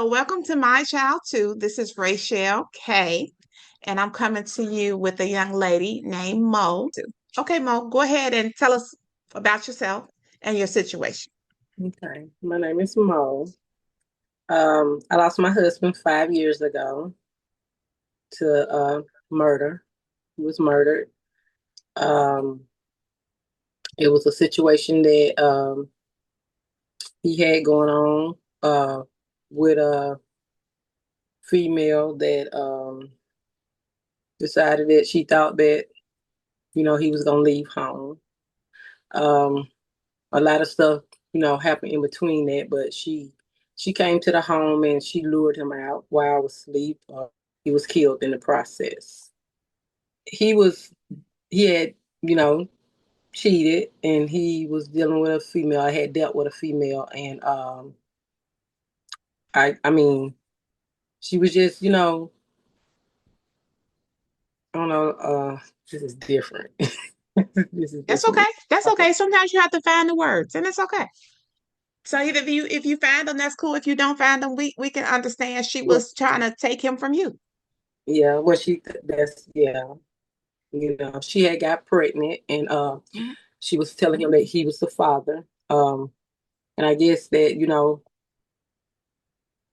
So, welcome to My Child Too. This is Rachelle K, and I'm coming to you with a young lady named Mo. Okay, Mo, go ahead and tell us about yourself and your situation. Okay, my name is Mo. I lost my husband 5 years ago to murder. He was murdered. Um, it was a situation that he had going on with a female that decided that she thought that he was gonna leave home. Um, a lot of stuff happened in between that, but she came to the home and she lured him out while I was asleep. He was killed in the process. he was he had you know cheated, and he was dealing with a female. I had dealt with a female, and I mean, she was just, I don't know. This is different. This is That's different. okay. That's Okay. okay. Sometimes you have to find the words, and it's okay. So, if you find them, that's cool. If you don't find them, we can understand. She Well, was trying to take him from you. yeah. Well, that's, yeah. She had got pregnant, and Mhm. she was telling him that he was the father. And I guess that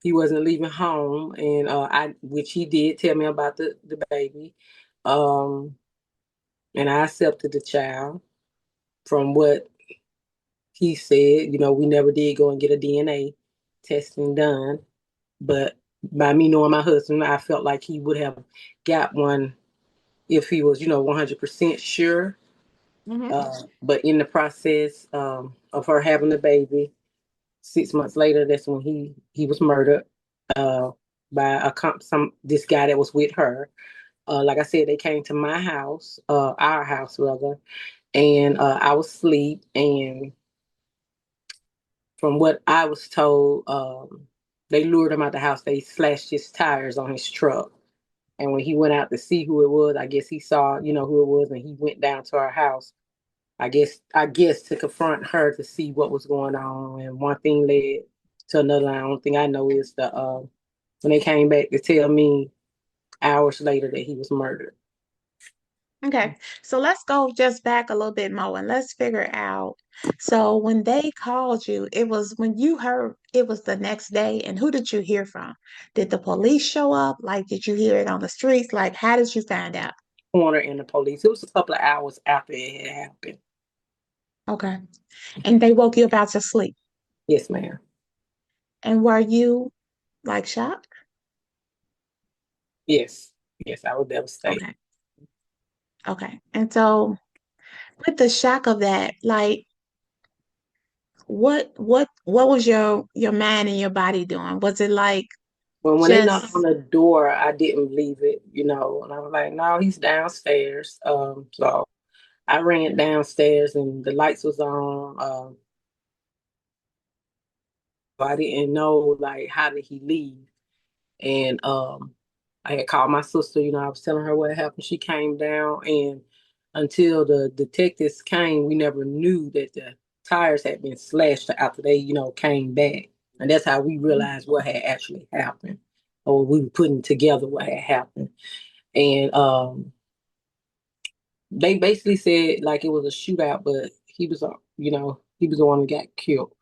he wasn't leaving home, and which he did tell me about the baby. Um, and I accepted the child from what he said. We never did go and get a DNA testing done, but by me knowing my husband, I felt like he would have got one if he was, 100% sure. Mhm. But in the process of her having the baby, 6 months later, that's when he was murdered uh, by some this guy that was with her. Like I said, they came to my house, our house rather, and I was asleep. And from what I was told, they lured him out the house. They slashed his tires on his truck. And when he went out to see who it was, I guess he saw, who it was, and he went down to our house. I guess to confront her to see what was going on. And one thing led to another. The only thing I know is when they came back to tell me hours later that he was murdered. Okay, so let's go just back a little bit more and let's figure out. So when they called you, it was when you heard it was the next day, and who did you hear from? Did the police show up? Like, did you hear it on the streets? Like, how did you find out? Corner and the police. It was a couple of hours after it had happened. Okay, and they woke you up out your sleep. Yes, ma'am. And were you like shocked? Yes. Yes, I was devastated. Okay, okay. And so with the shock of that, like, what was your mind and your body doing? Was it like Well, when they knocked on just the door, I didn't believe it, and I was like, no, he's downstairs. So I ran downstairs and the lights was on. I didn't know, like, how did he leave? And I had called my sister, I was telling her what happened. She came down, and until the detectives came, we never knew that the tires had been slashed after they, came back. And that's how we realized what had actually happened, or we were putting together what had happened. And they basically said like it was a shootout, but he was the one who got killed.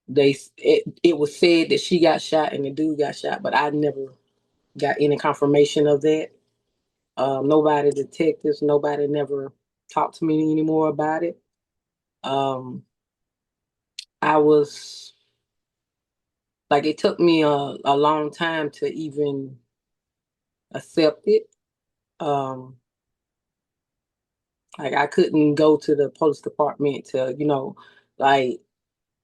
It was said that she got shot and the dude got shot, but I never got any confirmation of that. Nobody, detectives, nobody never talked to me anymore about it. Um, I was like, it took me a long time to even accept it. Um, like, I couldn't go to the police department to, like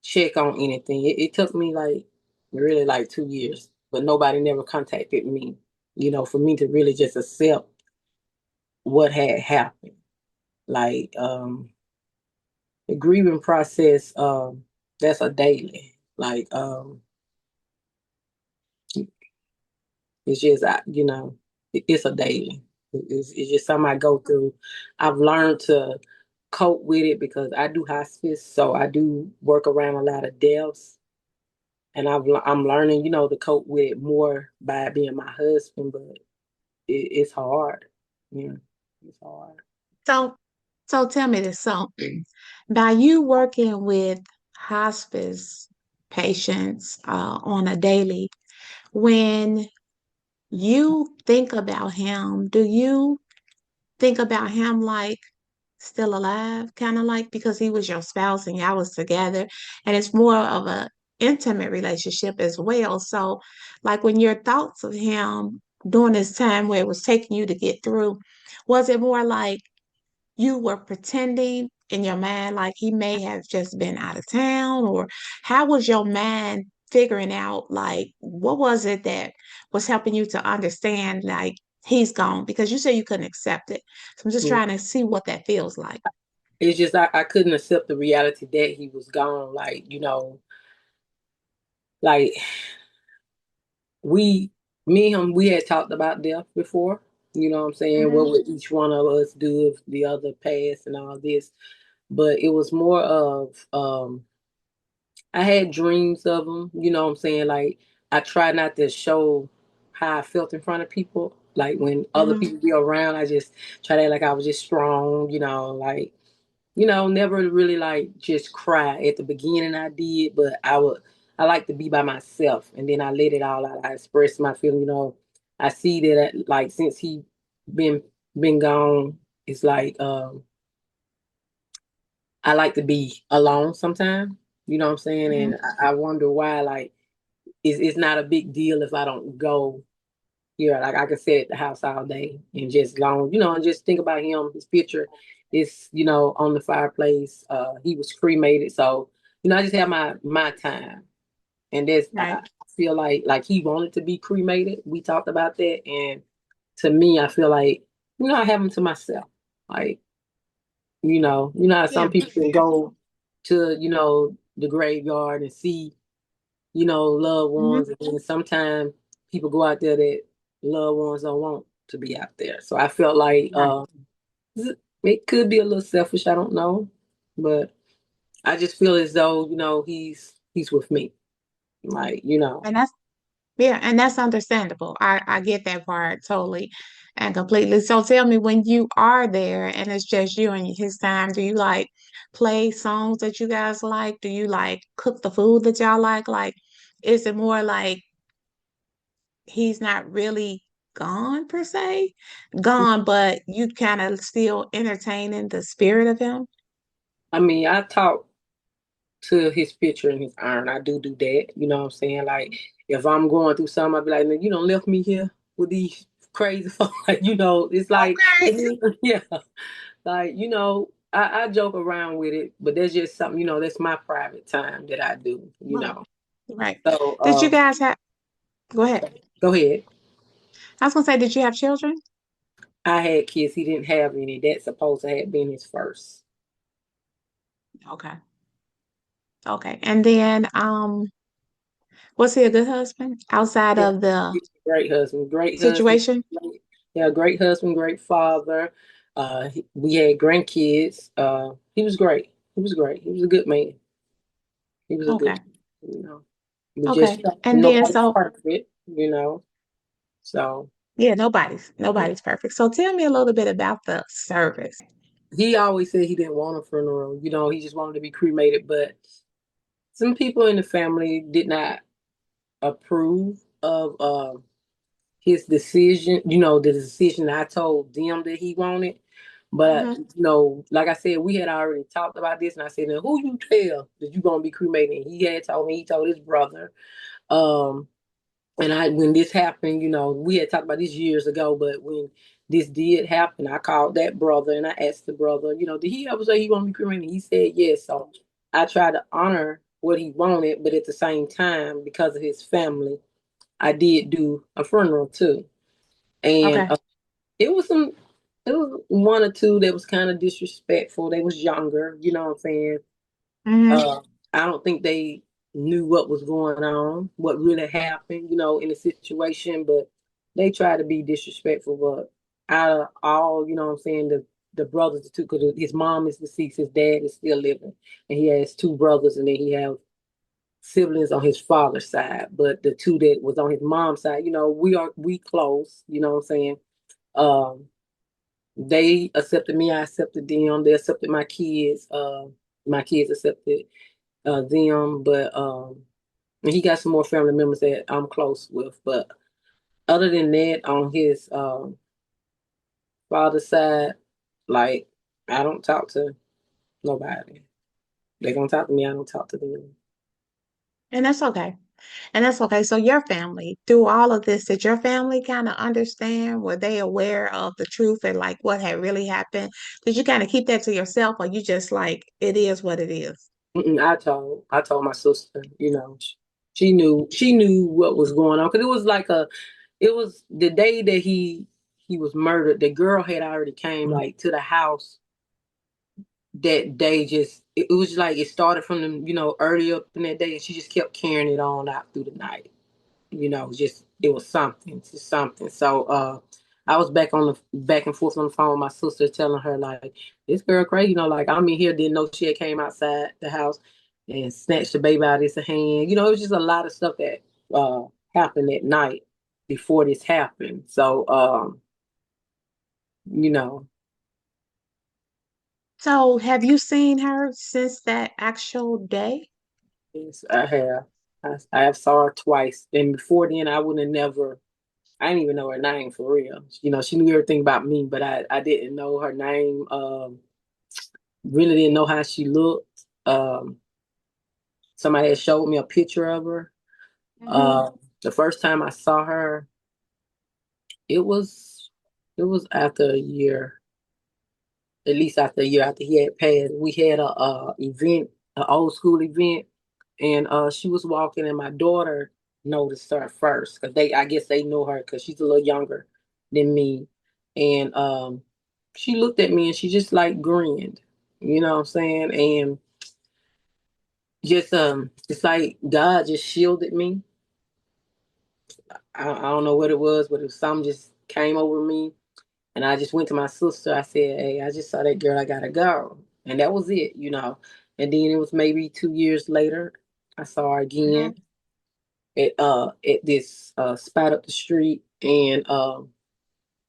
check on anything. It took me like really like 2 years, but nobody never contacted me, for me to really just accept what had happened. Like, the grieving process, that's a daily. Like, it's just, it's a daily. It's just something I go through. I've learned to cope with it because I do hospice, so I do work around a lot of deaths. and I'm learning, to cope with it more by being my husband, but it's hard. Yeah, it's hard. So, so tell me this. So, by you working with hospice patients on a daily, when you think about him, do you think about him like still alive, kind of like because he was your spouse and y'all was together, and it's more of a intimate relationship as well. So, like when your thoughts of him during this time where it was taking you to get through, was it more like you were pretending in your mind like he may have just been out of town, or how was your mind figuring out like what was it that was helping you to understand like he's gone, because you said you couldn't accept it, so I'm just Yeah. trying to see what that feels like. It's just I couldn't accept the reality that he was gone. Like, like we, me and him, we had talked about death before. You know what I'm saying? What Hmm. would each one of us do if the other passed and all this? But it was more of I had dreams of him. You know what I'm saying? Like I try not to show how I felt in front of people. Like when other Hmm. people be around, I just try to act like I was just strong. Like never really like just cry. At the beginning I did, but I like to be by myself and then I let it all out. I express my feeling, I see that like since he been been gone, it's like I like to be alone sometimes. You know what I'm saying? Hmm. And I wonder why like it's not a big deal if I don't go. Yeah, like I could sit at the house all day and just long, and just think about him. His picture is, on the fireplace. He was cremated, so I just have my time, and I Right. feel like he wanted to be cremated. We talked about that, and to me, I feel like I have him to myself. Like how some Yeah. people can go to the graveyard and see loved Hmm. ones. And then sometimes people go out there that loved ones don't want to be out there. So I felt like Right. it could be a little selfish. I don't know, but I just feel as though he's with me. Like And that's yeah, and that's understandable. I get that part totally and completely. So tell me, when you are there and it's just you and his time, do you like play songs that you guys like? Do you like cook the food that y'all like? Like, is it more like he's not really gone per se, gone, but you kind of still entertaining the spirit of him? I mean, I talk to his picture in his iron. I do that. You know what I'm saying? Like if I'm going through something, I'd be like, "Man, you don't left me here with these crazy folks." Like, it's like Okay. yeah. Like, I joke around with it, but that's just something, that's my private time that I do. Right. Right. So, Did you guys have, go ahead. go ahead. I was gonna say, did you have children? I had kids. He didn't have any. That's supposed to have been his first. Okay. Okay. And then was he a good husband outside Yeah. of the He's a great husband. Great husband. situation? Yeah, great husband, great father. We had grandkids. He was great. He was great. He was a good man. He was a good, Okay. you know. We just Okay. And then nobody's so perfect. So yeah, nobody's perfect. So tell me a little bit about the service. he always said he didn't want a funeral. He just wanted to be cremated. But some people in the family did not approve of his decision. The decision I told them that he wanted. But Hmm. like I said, we had already talked about this, and I said, "Now, who you tell that you gonna be cremated?" And he had told me. He told his brother. Um, And when this happened, we had talked about this years ago, but when this did happen, I called that brother and I asked the brother, did he ever say he want to be cremated? He said yes. So I tried to honor what he wanted, but at the same time, because of his family, I did do a funeral too. And Okay. it was some, it was one or two that was kind of disrespectful. They was younger, you know what I'm saying? Hmm. Uh, I don't think they knew what was going on, what really happened, in the situation, but they tried to be disrespectful. But out of all, you know what I'm saying, the brothers, the two, because his mom is deceased, his dad is still living, and he has two brothers, and then he have siblings on his father's side, but the two that was on his mom's side, we close. You know what I'm saying? Um, they accepted me, I accepted them. They accepted my kids. My kids accepted them, but and he got some more family members that I'm close with. But other than that, on his father's side, like I don't talk to nobody. They gonna talk to me. I don't talk to them. And that's okay. And that's okay. So your family, through all of this, did your family kind of understand? Were they aware of the truth and like what had really happened? Did you kind of keep that to yourself, or you just like it is what it is? Mm-mm, I told my sister. She knew what was going on because it was the day that he was murdered. The girl had already came like to the house that day. Just it was like it started from the early up in that day, and she just kept carrying it on out through the night. Just it was something, just something. So I was back and forth on the phone with my sister, telling her like this girl crazy, like I'm in here, didn't know she had came outside the house and snatched the baby out of his hand. It was just a lot of stuff that happened that night before this happened. So you know, So have you seen her since that actual day? yes, I have. I have saw her twice, and before then, I didn't even know her name for real. She knew everything about me, but I didn't know her name. Really didn't know how she looked. Somebody had showed me a picture of her. Hmm. The first time I saw her, it was it was after a year, at least after a year after he had passed. We had a event, an old school event, and she was walking, and my daughter noticed her first because I guess they know her because she's a little younger than me, and she looked at me and she just like grinned, you know what I'm saying, and just it's like God just shielded me. I don't know what it was, but it was something just came over me, and I just went to my sister. I said, "Hey, I just saw that girl. I gotta go," and that was it. And then it was maybe 2 years later, I saw her Hmm. again at this spot up the street, and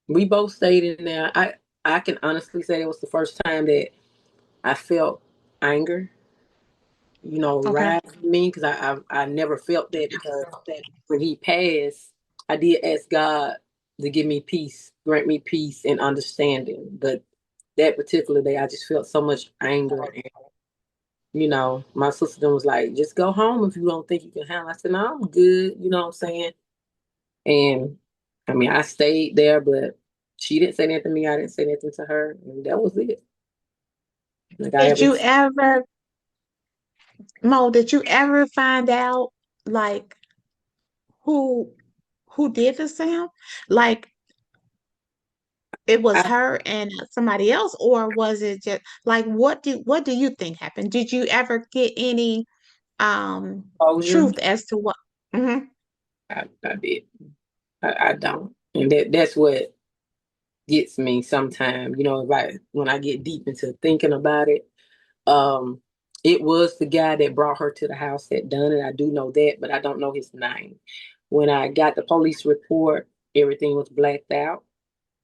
we both stayed in there. I can honestly say it was the first time that I felt anger, Okay. rise in me because I never felt that because when he passed, I did ask God to give me peace, grant me peace and understanding. But that particular day, I just felt so much anger. And, my sister then was like, just go home if you don't think you can handle it. I said, no, I'm good. You know what I'm saying? And I mean, I stayed there, but she didn't say anything to me. I didn't say anything to her. And that was it. Like I Did haven't, you ever, Mo, did you ever find out like who who did this to him? Like it was I her and somebody else, or was it just like what do you think happened? Did you ever get any closure. truth as to what? Hmm. I did. I don't. And that's what gets me sometimes, if when I get deep into thinking about it. Um, it was the guy that brought her to the house that done it. I do know that, but I don't know his name. When I got the police report, everything was blacked out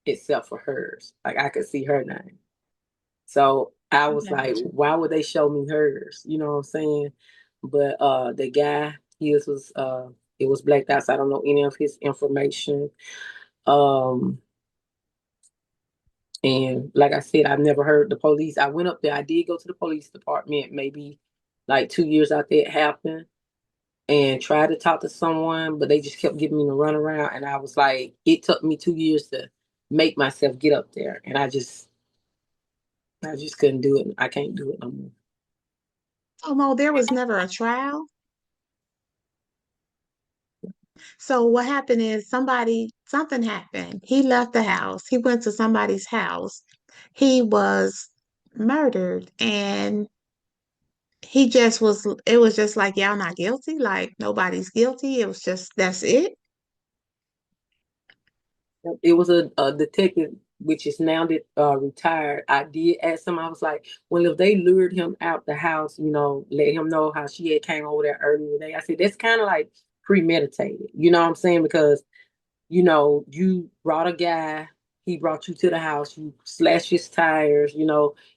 except for hers. Like I could see her name. So I was Okay. like, why would they show me hers? You know what I'm saying? But the guy, his was it was blacked out, so I don't know any of his information. Um And like I said, I've never heard the police. I went up there. I did go to the police department maybe like 2 years after it happened and tried to talk to someone, but they just kept giving me the runaround. And I was like, it took me 2 years to make myself get up there. And I just couldn't do it. I can't do it no more. So Mo, there was never a trial. So what happened is something happened. He left the house. He went to somebody's house. He was murdered, and it was just like y'all not guilty, like nobody's guilty. It was just that's it. It was a detective. which is now that retired, I did ask him. I was like, well, if they lured him out the house, let him know how she had came over there earlier today. I said that's kind of like premeditated. You know what I'm saying? Because you brought a guy, he brought you to the house, you slashed his tires, you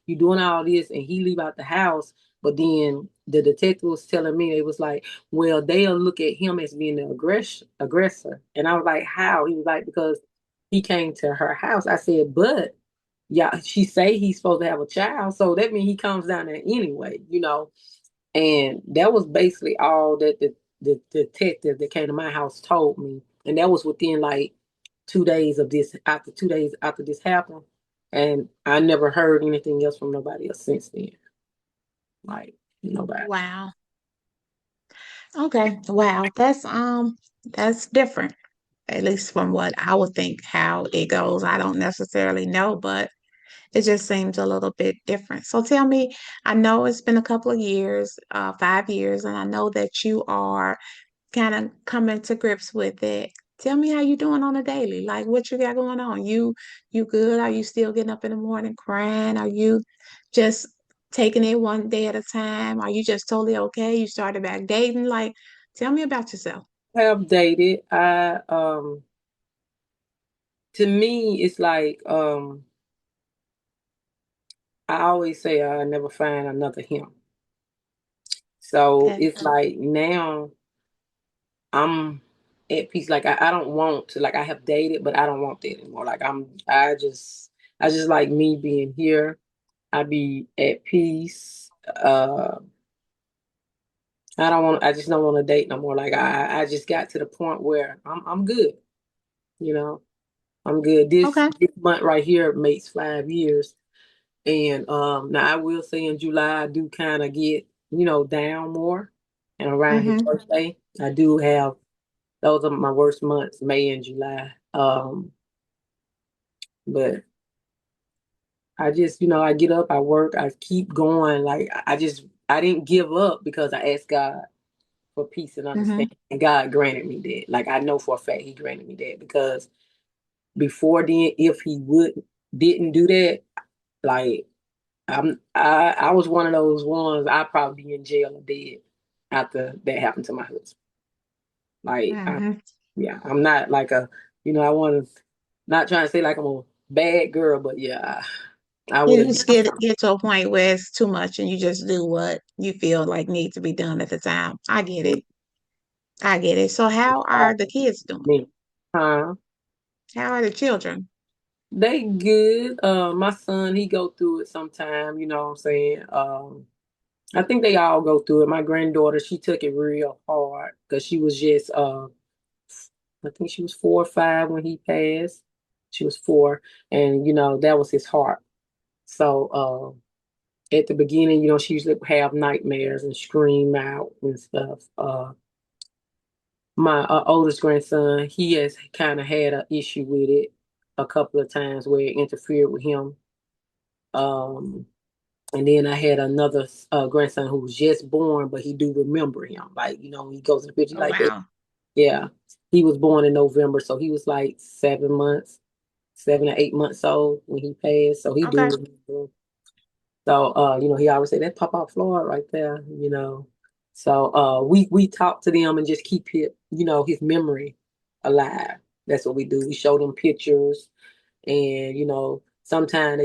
doing all this, and he leave out the house. But then the detective was telling me, it was like, well, they'll look at him as being the aggressor. And I was like, how? He was like, because he came to her house. I said, but yeah, she say he's supposed to have a child, so that means he comes down there anyway. And that was basically all that the detective that came to my house told me. And that was within like 2 days of this, after 2 days after this happened. And I never heard anything else from nobody else since then. Like, nobody. Wow. Okay. Wow. That's different, at least from what I would think how it goes. I don't necessarily know, but it just seems a little bit different. So tell me, I know it's been a couple of years, 5 years, and I know that you are kind of coming to grips with it. Tell me how you doing on a daily. Like what you got going on. You good? Are you still getting up in the morning crying? Are you just taking it one day at a time? Are you just totally okay? You started back dating? Like, tell me about yourself. Have dated. To me, it's like, I always say I never find another him. So Okay. it's like now I'm at peace. Like I don't want to, like I have dated, but I don't want that anymore. Like I just like me being here. I be at peace. I just don't want to date no more. Like I just got to the point where I'm good, you know. I'm good. This Okay. this month right here makes 5 years. And now I will say in July I do kind of get, down more. And around his Mm-hmm. birthday, I do have those are my worst months, May and July. But I just, I get up, I work, I keep going. Like I didn't give up because I asked God for peace and Mm-hmm. understanding. And God granted me that. Like I know for a fact He granted me that because before then, if He didn't do that, like I was one of those ones. I'd probably be in jail or dead after that happened to my husband. Like Mm-hmm. yeah, I'm not like I want to not trying to say like I'm a bad girl, but yeah, I would You have just done something. get to a point where it's too much and you just do what you feel like needs to be done at the time. I get it. I get it. So how are the kids doing? Me. Huh? How are the children? They good. My son, he go through it sometime, you know what I'm saying? I think they all go through it. My granddaughter, she took it real hard because she was just I think she was 4 or 5 when he passed. She was 4, and that was his heart. So at the beginning, she used to have nightmares and scream out and stuff. My oldest grandson, he has kind of had an issue with it a couple of times where it interfered with him. Um, and then I had another grandson who was just born, but he do remember him. Like, when he goes to the picture, Oh, like, wow. yeah, he was born in November, so he was like 7 months, 7 or 8 months old when he passed. So he do Okay. remember. So he always say that Papa Floyd right there. So we talk to them and just keep his memory alive. That's what we do. We show them pictures and sometimes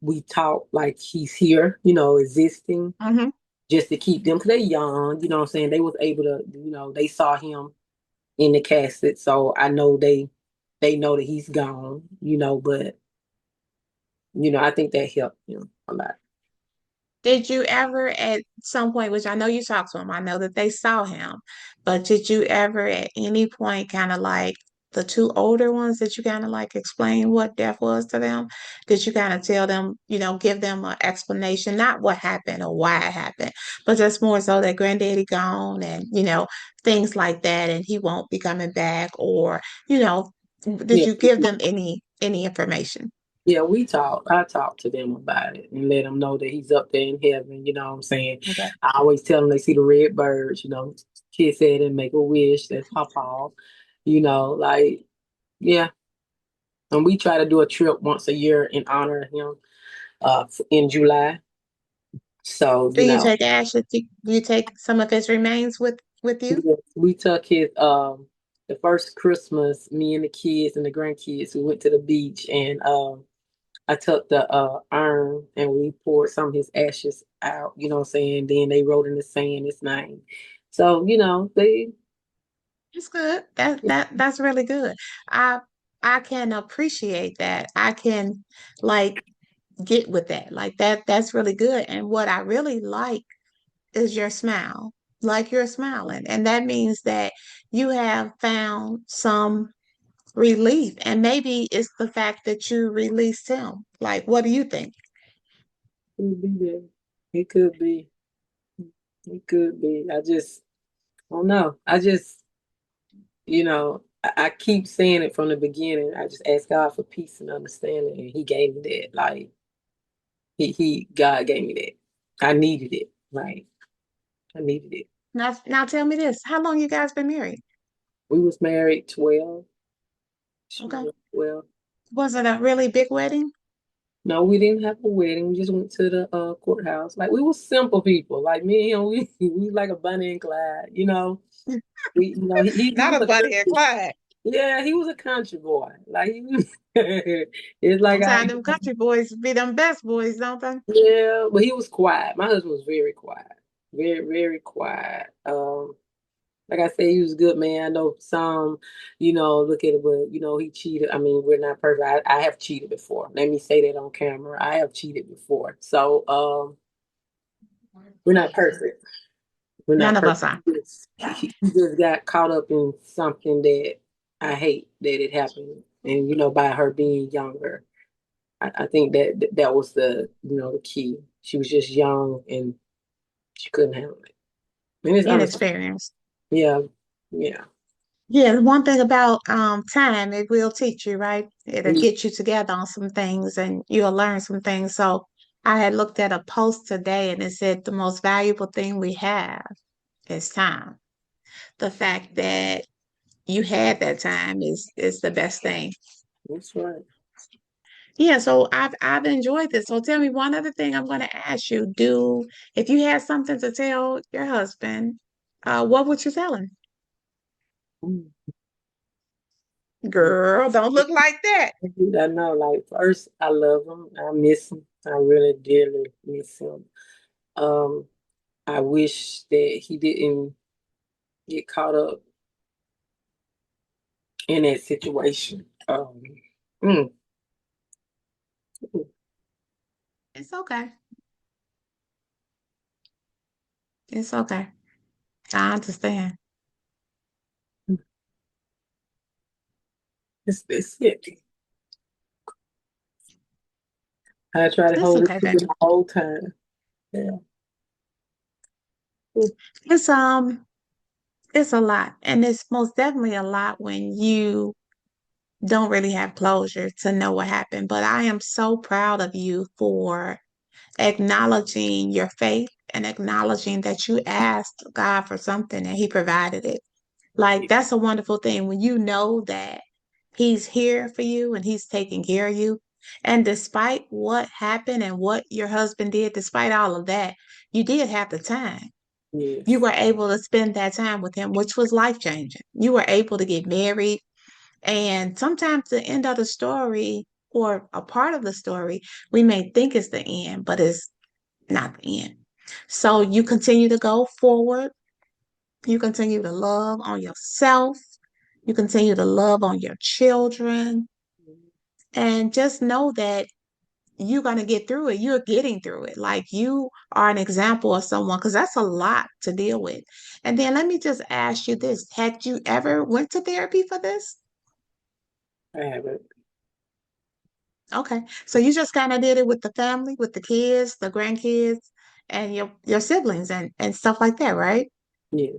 we talk like he's here, existing Mm-hmm. just to keep them because they're young, what I'm saying? They was able to, they saw him in the casket, so I know they know that he's gone, but I think that helped him a lot. Did you ever at some point, which I know you talked to him, I know that they saw him, but did you ever at any point kind of like the two older ones that you kind of like explain what death was to them? Did you kind of tell them, give them an explanation, not what happened or why it happened, but just more so that granddaddy gone and, things like that, and he won't be coming back, or, did Yeah, you give them any information? yeah, we talk. I talk to them about it and let them know that he's up there in heaven. You know what I'm saying? Okay. I always tell them they see the red birds. Kiss it and make a wish. That's Papa. Like yeah, And we try to do a trip once a year in honor of him in July. So, Do you take Ashley? Do you take some of his remains with you? yes, we took his the first Christmas, me and the kids and the grandkids, we went to the beach and I took the urn and we poured some of his ashes out, you know what I'm saying? Then they wrote in the sand his name. So, they It's good. That's really good. I I can appreciate that. I can like get with that. Like that's really good. And what I really like is your smile. Like you're smiling. And that means that you have found some relief. And maybe it's the fact that you released him. Like, what do you think? could be there. It could be. It could be. I don't know. I keep saying it from the beginning. I just ask God for peace and understanding, and He gave me that. Like God gave me that. I needed it. Like I needed it. Now tell me this. How long you guys been married? We was married 12. She Okay. was 12. Was it a really big wedding? No, we didn't have a wedding. We just went to the courthouse. Like we were simple people. Like me and him, we like a Bunny and Clyde. He Not was a a Buddy and country. Clyde. Yeah, he was a country boy. Like he was, it's like Sometimes them country boys be them best boys, don't they? yeah, but he was quiet. My husband was very quiet, very very quiet. Like I said, he was a good man. I know some, look at it, but he cheated. I mean, we're not perfect. I have cheated before. Let me say that on camera. I have cheated before. So, we're not perfect. We're None not of us perfect. are. He just got caught up in something that I hate that it happened, and by her being younger, I think that was the key. She was just young and she couldn't handle it. And it's understandable. Inexperienced. Yeah, yeah, Yeah, one thing about time, it will teach you, right? It'll yeah. get you together on some things and you'll learn some things. So I had looked at a post today and it said the most valuable thing we have is time. The fact that you had that time is the best thing. That's right. Yeah, so I've enjoyed this. So tell me one other thing I'm gonna ask you. If you had something to tell your husband, what would you tell him? Mm. Girl, don't look like that. I know, like first, I love him. I miss him. I really dearly miss him. Um, I wish that he didn't get caught up in that situation. Mm, It's okay. It's okay. I understand. it's it. I try to It's hold it okay, together baby. the whole time. Yeah. Mm, It's it's a lot. And it's most definitely a lot when you don't really have closure to know what happened. But I am so proud of you for acknowledging your faith and acknowledging that you asked God for something and He provided it. Like, that's a wonderful thing when you know that He's here for you and He's taking care of you. And despite what happened and what your husband did, despite all of that, you did have the time. You yes. were able to spend that time with him, which was life changing. You were able to get married. And sometimes the end of the story or a part of the story, we may think is the end, but it's not the end. So you continue to go forward. You continue to love on yourself. You continue to love on your children. And just know that you're going to get through it. You're getting through it. Like you are an example of someone, because that's a lot to deal with. And then let me just ask you this. Had you ever went to therapy for this? I haven't. Okay. So you just kind of did it with the family, with the kids, the grandkids, and your siblings and stuff like that, right? Yes.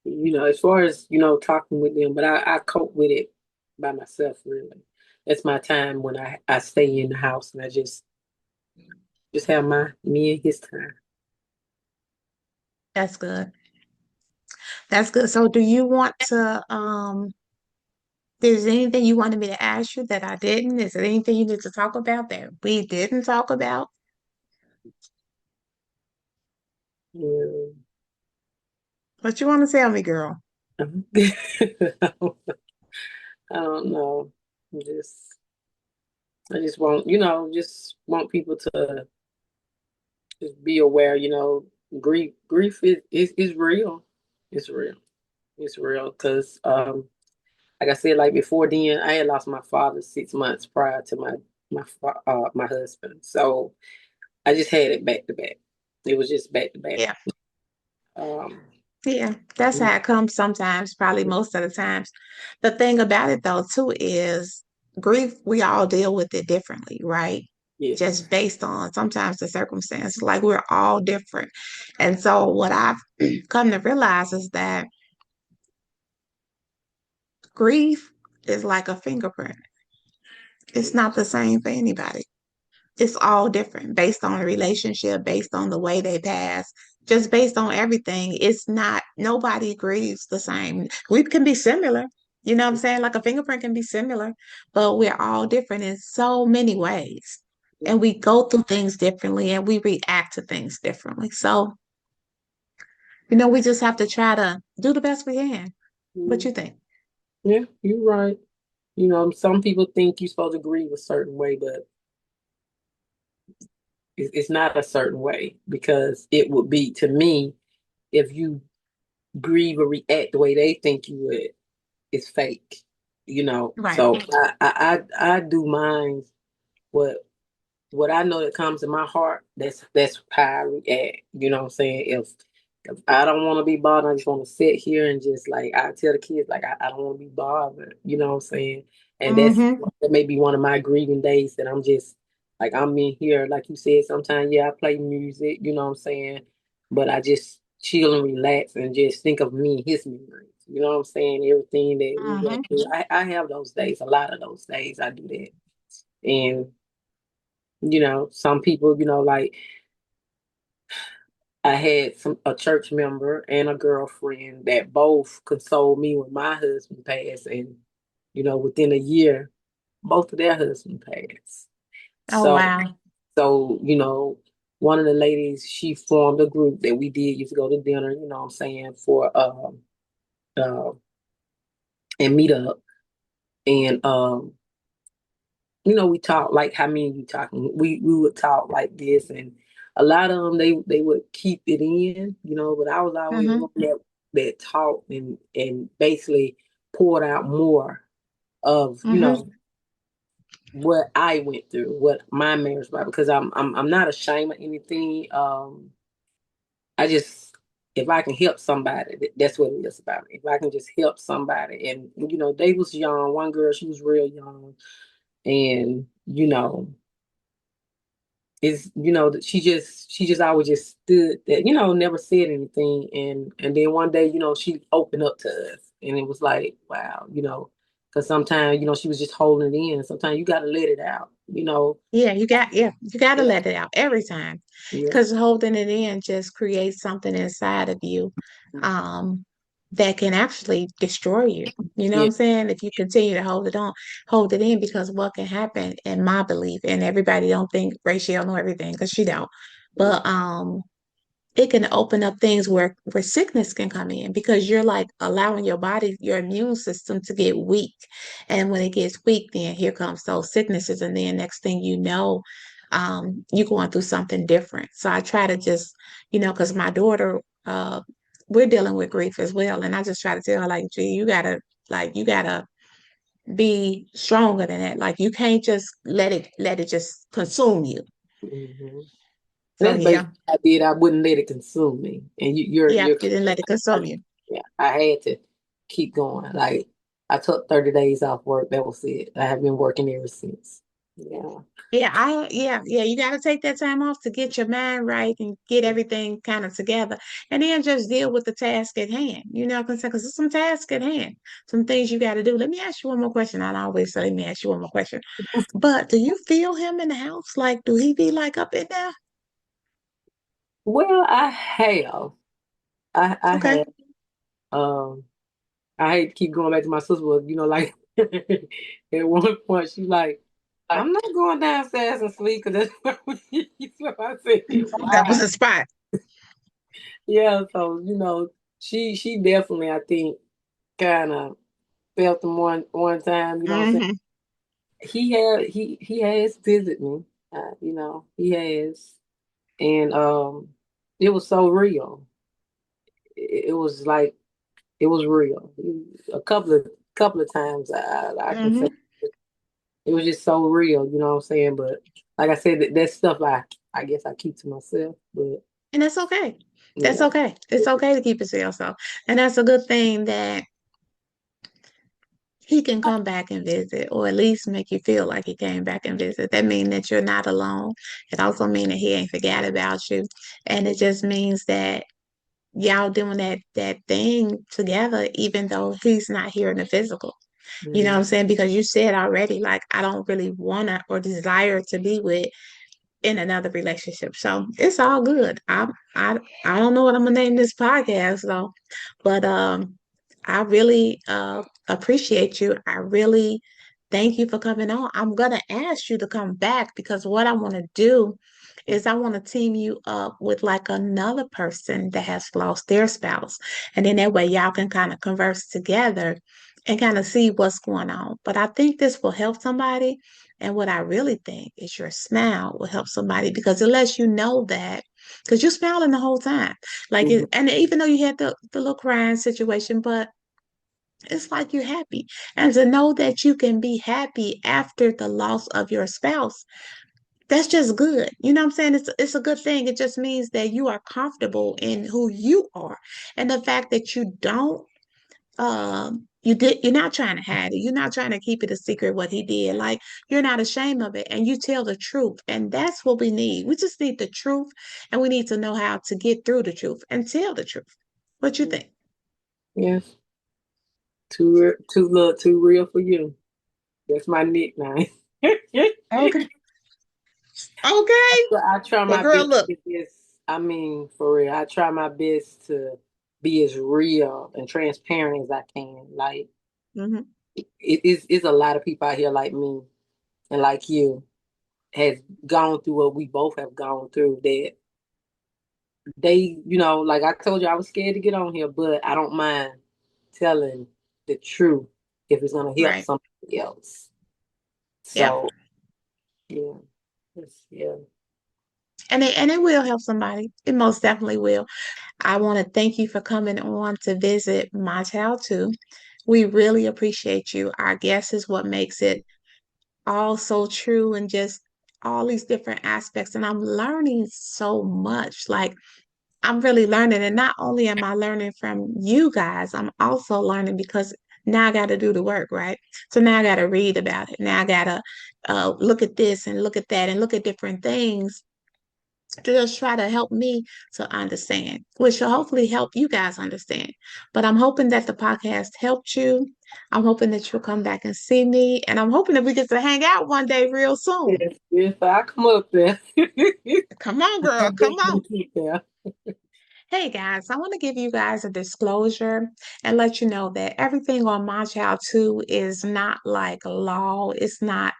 As far as, talking with them, but I cope with it by myself, really. That's my time when I stay in the house and I just have me and his time. That's good. That's good. So do you want to Is there anything you wanted me to ask you that I didn't? Is there anything you need to talk about that we didn't talk about? Yeah. What you want to tell me, girl? I don't know. Just I just want, just want people to just be aware, grief is real. It's real. It's real because like I said, like before then, I had lost my father 6 months prior to my husband. So I just had it back to back. It was just back to back. Yeah. Um, Yeah, that's how it comes sometimes, probably most of the times. The thing about it though, too, is grief, we all deal with it differently, right? yes. Just based on sometimes the circumstances, like we're all different. And so what I've come to realize is that grief is like a fingerprint. It's not the same for anybody. It's all different based on the relationship, based on the way they pass, just based on everything. It's not, nobody grieves the same. We can be similar, you know what I'm saying? Like a fingerprint can be similar, but we're all different in so many ways. And we go through things differently and we react to things differently. So, we just have to try to do the best we can. What Mhm. you think? Yeah, you're right. Some people think you're supposed to grieve a certain way, but it's not a certain way because it would be to me if you grieve or react the way they think you would, it's fake. Right. So I do mine what what I know that comes in my heart, that's how I react. You know what I'm saying? If I don't want to be bothered, I just want to sit here and just like I tell the kids, like I don't want to be bothered. You know what I'm saying? And Mm-hmm. that may be one of my grieving days that I'm just like I'm in here, like you said, sometimes yeah, I play music, you know what I'm saying? But I just chill and relax and just think of me, his memories. You know what I'm saying? Everything that we Mm-hmm. went through. I have those days, a lot of those days I do that. And some people, like I had a church member and a girlfriend that both consoled me when my husband passed, and within a year, both of their husband passed. Oh, So, wow. one of the ladies she formed a group that we did used to go to dinner. You know what I'm saying for uh, and meet up and we talk like how me and you talking. We would talk like this, and a lot of them they would keep it in, but I was always Mm-hmm. one that talked and basically poured out more of Mm-hmm. what I went through, what my marriage was, because I'm not ashamed of anything. I just if I can help somebody, that's what it is about me. If I can just help somebody, and they was young. One girl, she was real young, and is that she just always just stood there, never said anything, and then one day, she opened up to us, and it was like, wow, because sometimes, she was just holding it in. Sometimes you got to let it out, Yeah, you got to yeah, let it out every time yeah, because holding it in just creates something inside of you um that can actually destroy you. You know what yeah, I'm saying? If you continue to hold it in because what can happen in my belief, and everybody don't think Rachelle know everything because she don't, but it can open up things where sickness can come in because you're like allowing your body, your immune system to get weak. And when it gets weak, then here comes those sicknesses. And then next thing you know, you're going through something different. So I try to just, because my daughter, we're dealing with grief as well. And I just try to tell her, like, gee, you gotta be stronger than that. Like you can't just let it just consume you. hmm. So That's yeah. basically what I did. I wouldn't let it consume me, and Yeah, you're you didn't let it consume you. yeah, I had to keep going. Like I took 30 days off work. That was it. I have been working ever since. Yeah. Yeah, you got to take that time off to get your mind right and get everything kind of together, and then just deal with the task at hand. You know what I'm saying? Because there's some tasks at hand, some things you got to do. Let me ask you one more question. I always say, let me ask you one more question. But do you feel him in the house? Like, do he be like up in there? Well, I have. I Okay. have. Um, I hate to keep going back to my sister, but like At one point, she like, I'm not going downstairs and sleep because that's where we so I said, That was why? a spot. Yeah, so she definitely I think kind of felt him one time. You know what I'm saying? Hmm. He has visited me. He has, and it was so real. It was like it was real. A couple of times I can say Hmm. it was just so real. You know what I'm saying? But like I said, that stuff I guess I keep to myself. But And that's okay. That's yeah. okay. It's okay to keep it to yourself. And that's a good thing that he can come back and visit, or at least make you feel like he came back and visit. That means that you're not alone. It also means that he ain't forgot about you. And it just means that y'all doing that thing together, even though he's not here in the physical. You know what I'm Mhm. saying? Because you said already, like, I don't really wanna or desire to be with in another relationship. So it's all good. I don't know what I'm gonna name this podcast though, but I really appreciate you. I really thank you for coming on. I'm gonna ask you to come back because what I want to do is I want to team you up with like another person that has lost their spouse. And then that way y'all can kind of converse together and kind of see what's going on. But I think this will help somebody. And what I really think is your smile will help somebody because it lets you know that because you're smiling the whole time. Like Mhm. it, and even though you had the little crying situation, but it's like you're happy. And to know that you can be happy after the loss of your spouse, that's just good. You know what I'm saying? It's a good thing. It just means that you are comfortable in who you are. And the fact that you don't you're not trying to hide it. You're not trying to keep it a secret what he did. Like you're not ashamed of it and you tell the truth. And that's what we need. We just need the truth and we need to know how to get through the truth and tell the truth. What you think? Yes, too real for you. That's my nickname. Okay. Okay. I try Well, my girl, best to look. get this. I mean, for real, I try my best to be as real and transparent as I can. Like Hmm. it's a lot of people out here like me and like you has gone through what we both have gone through. That like I told you, I was scared to get on here, but I don't mind telling the truth if it's gonna help Right. somebody else. Yep. So yeah, yeah. And it will help somebody. It most definitely will. I want to thank you for coming on to visit my child too. We really appreciate you. Our guest is what makes it all so true and just all these different aspects. And I'm learning so much. Like, I'm really learning. And not only am I learning from you guys, I'm also learning because now I got to do the work, right? So now I got to read about it. Now I got to look at this and look at that and look at different things to just try to help me to understand, which will hopefully help you guys understand. But I'm hoping that the podcast helped you. I'm hoping that you'll come back and see me. And I'm hoping that we get to hang out one day real soon. Yes, yes, I come up there. Come on, I girl. Come on. definitely keep there. Hey guys, I want to give you guys a disclosure and let you know that everything on My Child 2 is not like law. It's not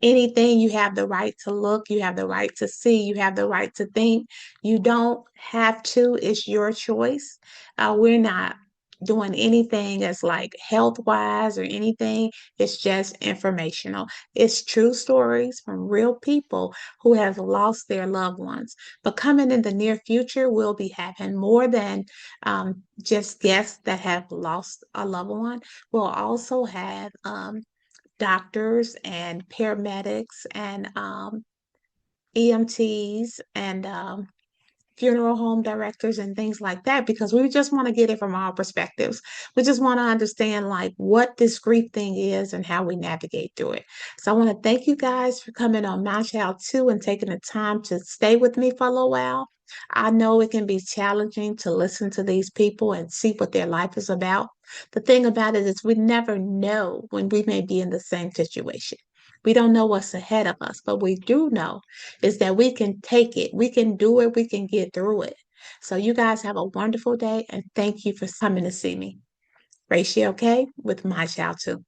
anything. You have the right to look, you have the right to see, you have the right to think. You don't have to, it's your choice. We're not doing anything as like health wise or anything. It's just informational. It's true stories from real people who have lost their loved ones. But coming in the near future, we'll be having more than just guests that have lost a loved one. We'll also have doctors and paramedics and EMTs and funeral home directors and things like that because we just want to get it from all perspectives. We just want to understand like what this grief thing is and how we navigate through it. So I want to thank you guys for coming on My Child 2 and taking the time to stay with me for a little while. I know it can be challenging to listen to these people and see what their life is about. The thing about it is we never know when we may be in the same situation. We don't know what's ahead of us, but we do know is that we can take it, we can do it, we can get through it. So you guys have a wonderful day and thank you for coming to see me. Rachelle K with My Child Too.